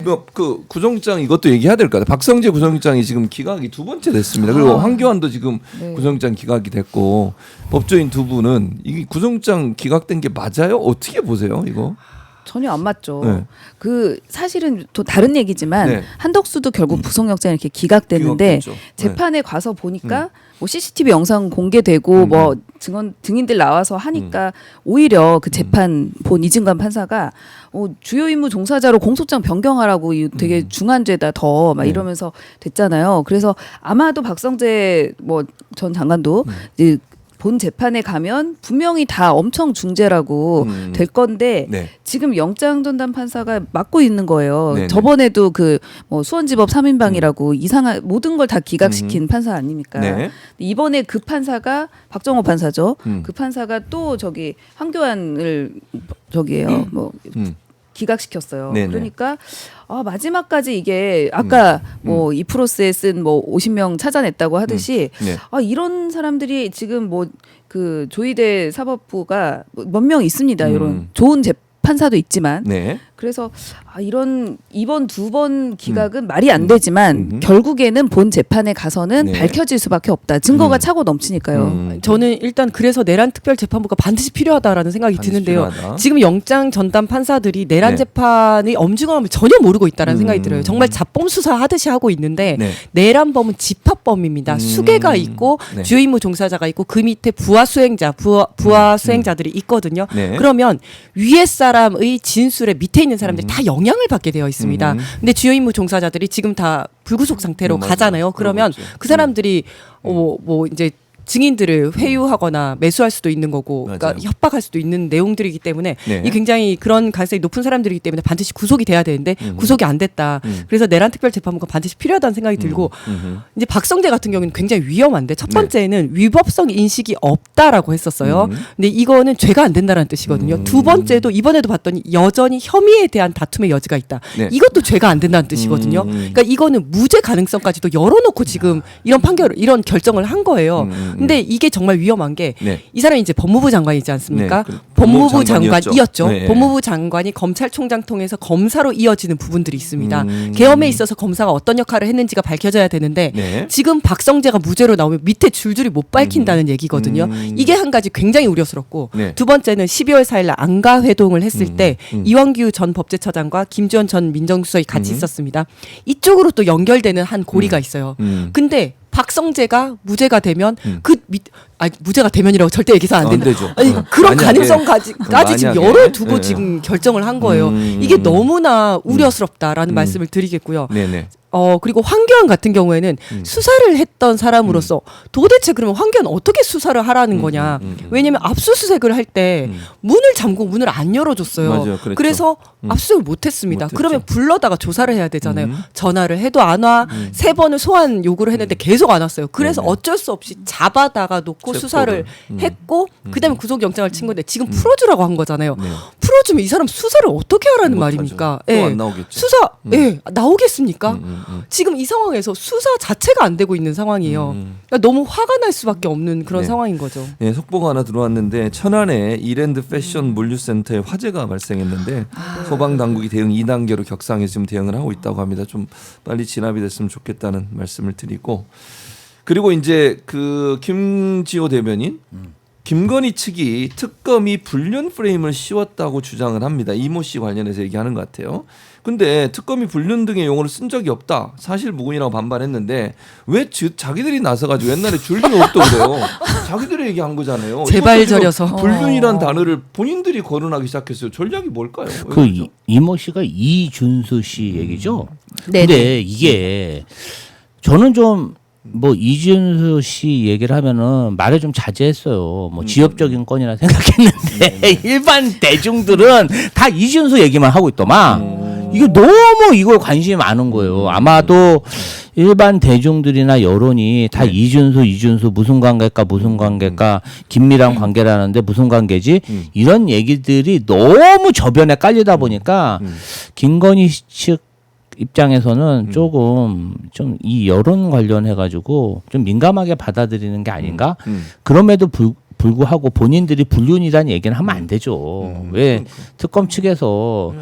그 구속영장 이것도 얘기해야 될 것 같아요. 박성재 구속영장이 지금 기각이 두 번째 됐습니다. 그리고 황교안도 지금 네. 구속영장 기각이 됐고 법조인 두 분은 이게 구속영장 기각된 게 맞아요? 어떻게 보세요, 이거? 전혀 안 맞죠. 네. 그 사실은 또 다른 얘기지만 네. 한덕수도 결국 구속영장이 이렇게 기각됐는데 기각됐죠. 재판에 가서 보니까 뭐 CCTV 영상 공개되고 뭐 증인들 나와서 하니까 오히려 그 재판 본 이진관 판사가 주요 임무 종사자로 공소장 변경하라고 되게 중한 죄다 더 막 네. 이러면서 됐잖아요. 그래서 아마도 박성재 뭐 전 장관도 이제 본 재판에 가면 분명히 다 엄청 중죄라고 될 건데 네. 지금 영장 전담 판사가 맡고 있는 거예요. 네네. 저번에도 그 뭐 수원지법 3인방이라고 이상한 모든 걸 다 기각시킨 판사 아닙니까? 네. 이번에 그 판사가 박정호 판사죠. 음. 그 판사가 또 저기 황교안을 저기예요. 뭐 기각시켰어요. 네네. 그러니까 마지막까지 이게 아까 뭐 이 프로스에 쓴 뭐 50명 찾아냈다고 하듯이 네. 이런 사람들이 지금 뭐 그 조희대 사법부가 몇 명 있습니다. 이런 좋은 판사도 있지만 네. 그래서 이런 이번 두 번 기각은 말이 안 되지만 결국에는 본 재판에 가서는 네. 밝혀질 수밖에 없다. 증거가 차고 넘치니까요. 저는 일단 그래서 내란 특별재판부가 반드시 필요하다라는 생각이 반드시 드는데요. 필요하다. 지금 영장 전담 판사들이 내란 네. 재판의 엄중함을 전혀 모르고 있다는 생각이 들어요. 정말 잡범 수사하듯이 하고 있는데 네. 내란범은 집합범입니다. 수괴가 있고 네. 주요 임무 종사자가 있고 그 밑에 부하 수행자들이 있거든요. 네. 그러면 위에 사람의 진술에 밑에 있는 사람들이 다 영향을 받게 되어 있습니다. 근데 주요 임무 종사자들이 지금 다 불구속 상태로 맞아요. 가잖아요. 그러면 그런 거죠. 그 사람들이 뭐 이제 증인들을 회유하거나 매수할 수도 있는 거고, 그러니까 맞아요. 협박할 수도 있는 내용들이기 때문에 네. 이 굉장히 그런 가능성이 높은 사람들이기 때문에 반드시 구속이 돼야 되는데 구속이 안 됐다. 그래서 내란 특별재판부가 반드시 필요하다는 생각이 들고 이제 박성재 같은 경우는 굉장히 위험한데 첫 번째는 위법성 인식이 없다라고 했었어요. 근데 이거는 죄가 안 된다는 뜻이거든요. 두 번째도 이번에도 봤더니 여전히 혐의에 대한 다툼의 여지가 있다. 네. 이것도 죄가 안 된다는 뜻이거든요. 그러니까 이거는 무죄 가능성까지도 열어놓고 지금 이런 결정을 한 거예요. 근데 이게 정말 위험한 게 이 네. 사람이 이제 법무부 장관이지 않습니까? 네. 법무부 장관이었죠. 장관이었죠. 네. 법무부 장관이 검찰총장 통해서 검사로 이어지는 부분들이 있습니다. 계엄에 있어서 검사가 어떤 역할을 했는지가 밝혀져야 되는데 네. 지금 박성재가 무죄로 나오면 밑에 줄줄이 못 밝힌다는 얘기거든요. 이게 한 가지 굉장히 우려스럽고 네. 두 번째는 12월 4일 날 안가 회동을 했을 때 이완규 전 법제처장과 김지원 전 민정수석이 같이 있었습니다. 이쪽으로 또 연결되는 한 고리가 있어요. 근데 박성재가 무죄가 되면 무죄가 되면이라고 절대 얘기해서는 안 안 된다. 되죠. 아니, 그런 만약에. 가능성까지 지금 만약에. 열어두고 네. 지금 결정을 한 거예요. 이게 너무나 우려스럽다라는 말씀을 드리겠고요. 네네. 그리고 황교안 같은 경우에는 수사를 했던 사람으로서 도대체 그러면 황교안 어떻게 수사를 하라는 거냐. 왜냐면 압수수색을 할 때 문을 잠그고 문을 안 열어줬어요. 맞아요. 그랬죠. 그래서 압수수색을 못했습니다. 못했죠. 그러면 불러다가 조사를 해야 되잖아요. 전화를 해도 안 와. 3번을 소환 요구를 했는데 계속 안 왔어요. 그래서 네네. 어쩔 수 없이 잡아다가 놓고 체포를. 수사를 했고 그다음에 구속영장을 친 건데 지금 풀어주라고 한 거잖아요. 네. 풀어주면 이 사람 수사를 어떻게 하라는 못하죠. 말입니까? 또안 나오겠죠. 수사 나오겠습니까? 지금 이 상황에서 수사 자체가 안 되고 있는 상황이에요. 그러니까 너무 화가 날 수밖에 없는 그런 네. 상황인 거죠. 네, 속보가 하나 들어왔는데 천안에 이랜드 패션 물류센터에 화재가 발생했는데 소방 당국이 대응 2단계로 격상해서 지금 대응을 하고 있다고 합니다. 좀 빨리 진압이 됐으면 좋겠다는 말씀을 드리고 그리고 이제 그 김지호 대변인 김건희 측이 특검이 불륜 프레임을 씌웠다고 주장을 합니다. 이모 씨 관련해서 얘기하는 것 같아요. 근데 특검이 불륜 등의 용어를 쓴 적이 없다. 사실 무근이라고 반발했는데 왜 자기들이 나서가지고 옛날에 줄리오 없도 그래요. 자기들이 얘기한 거잖아요. 제발 이것도 지금 저려서. 불륜이란 단어를 본인들이 거론하기 시작했어요. 전략이 뭘까요? 왜 그 그러죠? 이모 씨가 이준수 씨 얘기죠. 네네. 근데 이게 저는 좀 뭐 이준수 씨 얘기를 하면은 말을 좀 자제했어요. 뭐 지엽적인 건이라 생각했는데 일반 대중들은 다 이준수 얘기만 하고 있더만. 이게 너무 이거에 관심이 많은 거예요. 아마도 일반 대중들이나 여론이 다 이준수 무슨 관계일까 긴밀한 관계라는데 무슨 관계지 이런 얘기들이 너무 저변에 깔리다 보니까 김건희 측 입장에서는 조금 좀 이 여론 관련해 가지고 좀 민감하게 받아들이는 게 아닌가? 그럼에도 불구하고 본인들이 불륜이라는 얘기는 하면 안 되죠. 왜 특검 측에서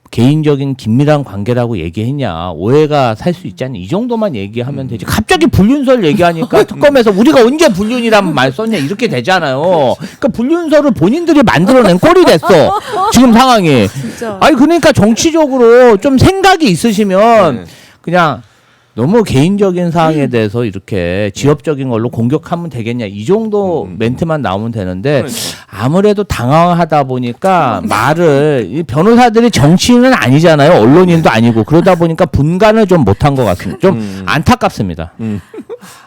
개인적인 긴밀한 관계라고 얘기했냐, 오해가 살 수 있지 않냐, 이 정도만 얘기하면 되지. 갑자기 불륜설 얘기하니까 특검에서 우리가 언제 불륜이란 말 썼냐 이렇게 되잖아요. 그러니까 불륜설을 본인들이 만들어낸 꼴이 됐어 지금 상황이. 진짜. 아니 그러니까 정치적으로 좀 생각이 있으시면 네. 그냥 너무 개인적인 사항에 대해서 이렇게 지엽적인 걸로 공격하면 되겠냐, 이 정도 멘트만 나오면 되는데 그러니까. 아무래도 당황하다 보니까 말을, 이 변호사들이 정치인은 아니잖아요, 언론인도 아니고, 그러다 보니까 분간을 좀 못한 것 같습니다. 좀 안타깝습니다.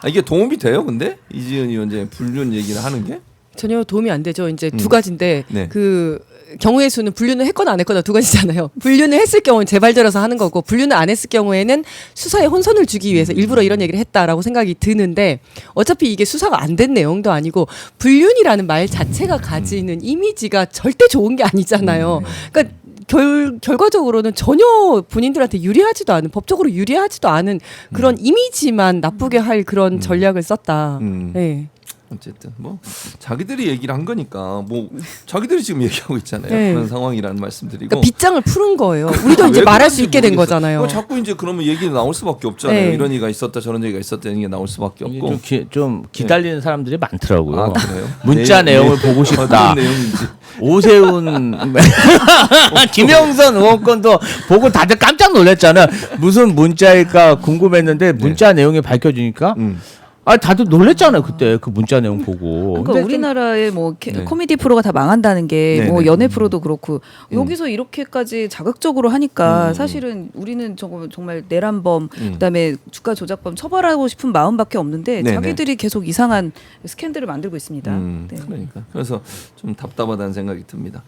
아, 이게 도움이 돼요, 근데 이지은 위원장의 불륜 얘기를 하는 게? 전혀 도움이 안 되죠. 이제 두 가지인데 네. 그 경우의 수는 불륜을 했거나 안 했거나 두 가지잖아요. 불륜을 했을 경우는 재발절해서 하는 거고, 불륜을 안 했을 경우에는 수사에 혼선을 주기 위해서 일부러 이런 얘기를 했다라고 생각이 드는데, 어차피 이게 수사가 안 된 내용도 아니고 불륜이라는 말 자체가 가지는 이미지가 절대 좋은 게 아니잖아요. 그러니까 결과적으로는 전혀 본인들한테 유리하지도 않은, 법적으로 유리하지도 않은 그런 이미지만 나쁘게 할 그런 전략을 썼다. 네. 어쨌든 뭐 자기들이 얘기를 한 거니까 뭐 자기들이 지금 얘기하고 있잖아요. 네. 그런 상황이라는 말씀드리고. 그러니까 빗장을 푸른 거예요. 우리도 이제 왜 말할 수 그런지 있게 된 모르겠어요. 거잖아요. 자꾸 이제 그러면 얘기 나올 수밖에 없잖아요. 네. 이런 얘기가 있었다, 저런 얘기가 있었다, 이런 게 나올 수밖에 이게 없고. 좀 기다리는 사람들이 많더라고요. 아, 그래요? 문자 내용을 보고 싶다. 어떤 내용인지. 오세훈, 김영선 의원 건도 보고 다들 깜짝 놀랐잖아요. 무슨 문자일까 궁금했는데 문자 내용이 밝혀지니까 아 다들 놀랬잖아요 그때 그 문자 내용 보고. 그러니까 근데 우리나라의 뭐 네. 코미디 프로가 다 망한다는 게 뭐 네, 네. 연애 프로도 그렇고 여기서 이렇게까지 자극적으로 하니까 사실은 우리는 정말 내란범 그다음에 주가 조작범 처벌하고 싶은 마음밖에 없는데 네, 자기들이 계속 이상한 스캔들을 만들고 있습니다. 네. 그러니까 그래서 좀 답답하다는 생각이 듭니다.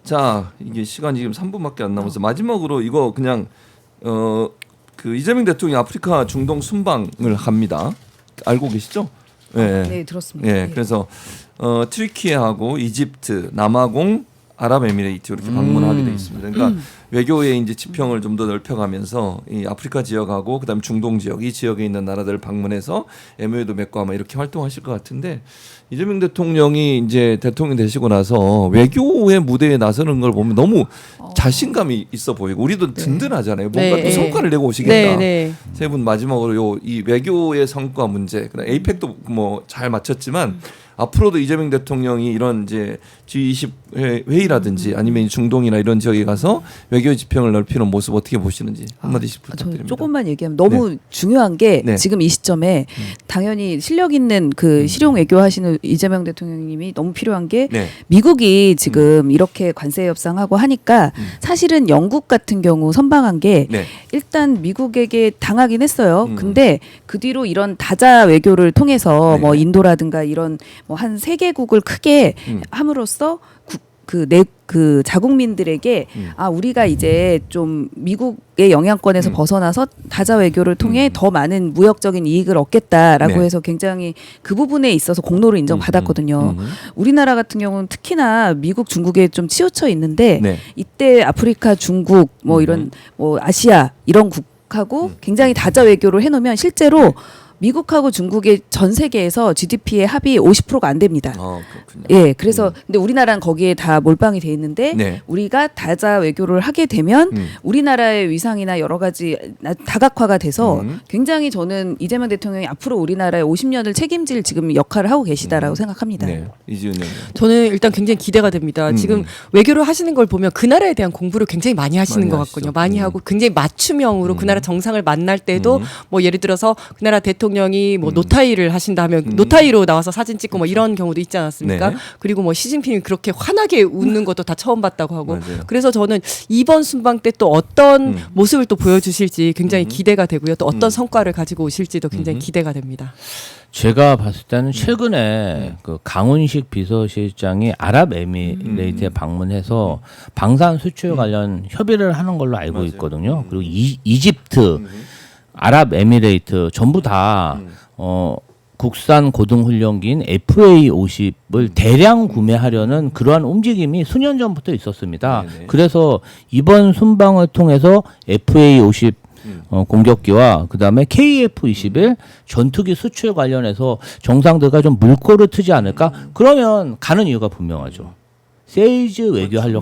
자, 이게 시간이 지금 3분밖에 안 남아서 마지막으로 이거 그냥 그 이재명 대통령이 아프리카 중동 순방을 합니다. 알고 계시죠? 네. 네, 들었습니다. 예, 네. 그래서 튀르키예하고 이집트, 남아공, 아랍에미레이트 이렇게 방문하게 돼 있습니다. 그러니까 외교의 이제 지평을 좀 더 넓혀가면서 이 아프리카 지역하고 그다음 중동 지역, 이 지역에 있는 나라들을 방문해서 MOU도 맺고 아마 이렇게 활동하실 것 같은데, 이재명 대통령이 이제 대통령 되시고 나서 외교의 무대에 나서는 걸 보면 너무 자신감이 있어 보이고 우리도 든든하잖아요. 뭔가 네. 또 성과를 내고 오시겠다. 네, 네. 세 분 마지막으로 이 외교의 성과 문제, 그다음 에이펙도 뭐 잘 마쳤지만 앞으로도 이재명 대통령이 이런 이제 G20 회의라든지 아니면 중동이나 이런 지역에 가서 외교 지평을 넓히는 모습 어떻게 보시는지 한마디씩 저 부탁드립니다. 조금만 얘기하면 너무 중요한 게 네. 지금 이 시점에 당연히 실력 있는 그 실용 외교하시는 이재명 대통령님이 너무 필요한 게 네. 미국이 지금 이렇게 관세 협상하고 하니까 사실은 영국 같은 경우 선방한 게 네. 일단 미국에게 당하긴 했어요. 근데 그 뒤로 이런 다자 외교를 통해서 네. 뭐 인도라든가 이런 뭐 한 3개국을 크게 함으로써 그 자국민들에게 아 우리가 이제 좀 미국의 영향권에서 벗어나서 다자 외교를 통해 더 많은 무역적인 이익을 얻겠다라고 네. 해서 굉장히 그 부분에 있어서 공로를 인정받았거든요. 우리나라 같은 경우는 특히나 미국, 중국에 좀 치우쳐 있는데 네. 이때 아프리카, 중국 뭐 이런 뭐 아시아 이런 국하고 굉장히 다자 외교를 해놓으면 실제로 미국하고 중국의 전 세계에서 GDP의 합이 50%가 안 됩니다. 그렇군요. 예, 그래서 근데 우리나라는 거기에 다 몰빵이 돼 있는데 네. 우리가 다자 외교를 하게 되면 우리나라의 위상이나 여러 가지 다각화가 돼서 굉장히 저는 이재명 대통령이 앞으로 우리나라의 50년을 책임질 지금 역할을 하고 계시다라고 생각합니다. 네. 이지은 의원. 저는 일단 굉장히 기대가 됩니다. 지금 외교를 하시는 걸 보면 그 나라에 대한 공부를 굉장히 많이 하시는 많이 것 하시죠. 같군요. 많이 하고 굉장히 맞춤형으로 그 나라 정상을 만날 때도 뭐 예를 들어서 그 나라 대통령이 뭐 노타이를 하신다면 노타이로 나와서 사진 찍고 뭐 이런 경우도 있지 않았습니까? 네. 그리고 뭐 시진핑이 그렇게 환하게 웃는 것도 다 처음 봤다고 하고 맞아요. 그래서 저는 이번 순방 때 또 어떤 모습을 또 보여주실지 굉장히 기대가 되고요. 또 어떤 성과를 가지고 오실지도 굉장히 기대가 됩니다. 제가 봤을 때는 최근에 그 강훈식 비서실장이 아랍에미레이트에 방문해서 방산 수출 관련 협의를 하는 걸로 알고 맞아요. 있거든요. 그리고 이집트, 아랍에미레이트 전부 다 국산 고등훈련기인 FA-50을 대량 구매하려는 그러한 움직임이 수년 전부터 있었습니다. 네네. 그래서 이번 순방을 통해서 FA-50 공격기와 그다음에 KF-21 전투기 수출 관련해서 정상들과 좀 물꼬를 트지 않을까? 그러면 가는 이유가 분명하죠. 세일즈 외교 하러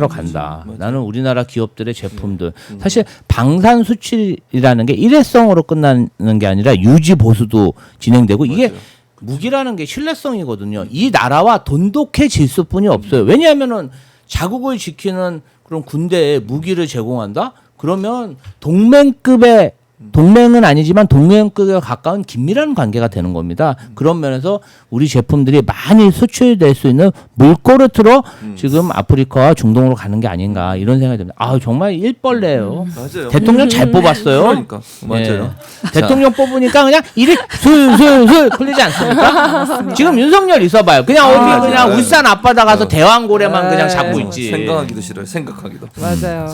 간다. 나는 우리나라 기업들의 제품들 사실 방산 수출이라는 게 일회성으로 끝나는 게 아니라 유지 보수도 진행되고 이게 맞아요. 무기라는 게 신뢰성이거든요. 이 나라와 돈독해질 수뿐이 없어요. 왜냐하면은 자국을 지키는 그런 군대에 무기를 제공한다? 그러면 동맹은 아니지만 동맹급에 가까운 긴밀한 관계가 되는 겁니다. 그런 면에서 우리 제품들이 많이 수출될 수 있는 물꼬르트로 지금 아프리카와 중동으로 가는 게 아닌가 이런 생각이 듭니다. 아 정말 일벌레예요. 맞아요. 대통령 잘 뽑았어요. 그러니까 맞아요. 예. 대통령 뽑으니까 그냥 일이 술술술 풀리지 않습니까? 지금 윤석열 있어봐요. 그냥 어디 그냥 울산 앞바다 가서 대왕고래만 그냥 잡고 있지. 생각하기도 싫어요. 생각하기도. 맞아요.